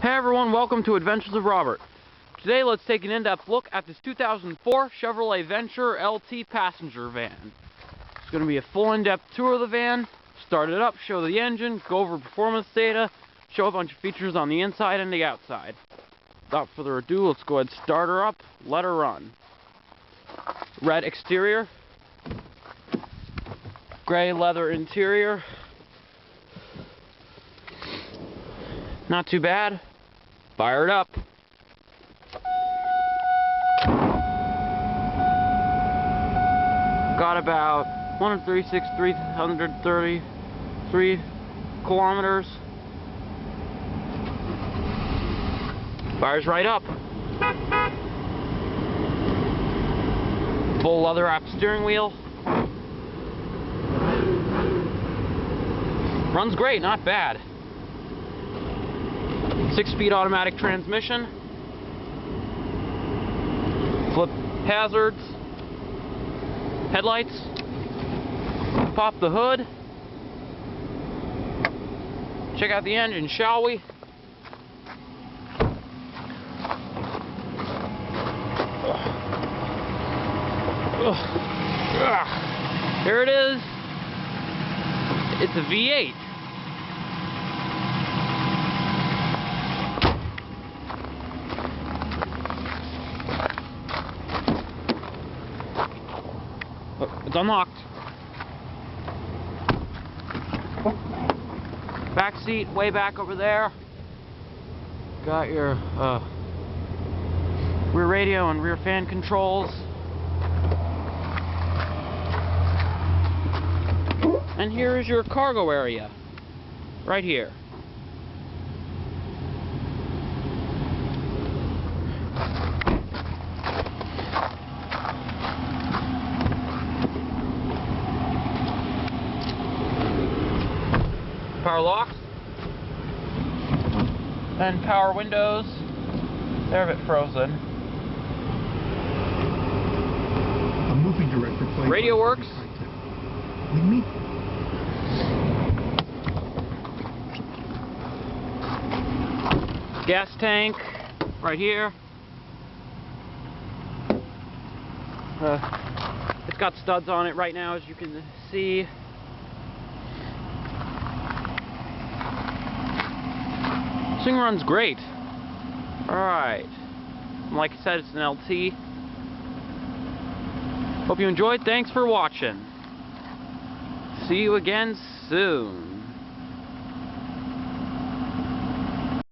Hey everyone, welcome to Adventures of Robert. Today let's take an in-depth look at this 2004 Chevrolet Venture LT passenger van. It's going to be a full in-depth tour of the van, start it up, show the engine, go over performance data, show a bunch of features on the inside and the outside. Without further ado, let's go ahead and start her up, let her run. Red exterior, gray leather interior. Not too bad. Fire it up. Got about 136,333 kilometers. Fires right up. Full leather wrapped steering wheel. Runs great, not bad. 6-speed automatic transmission. Flip hazards. Headlights. Pop the hood. Check out the engine, shall we? There it is. It's a V8. Oh, it's unlocked. Back seat way back over there. Got your rear radio and rear fan controls. And here is your cargo area, right here. Power locks, and power windows. They're a bit frozen. A movie director played. Radio works. With me. Gas tank right here. It's got studs on it right now, as you can see. This thing runs great. Alright. Like I said, it's an LT. Hope you enjoyed. Thanks for watching. See you again soon.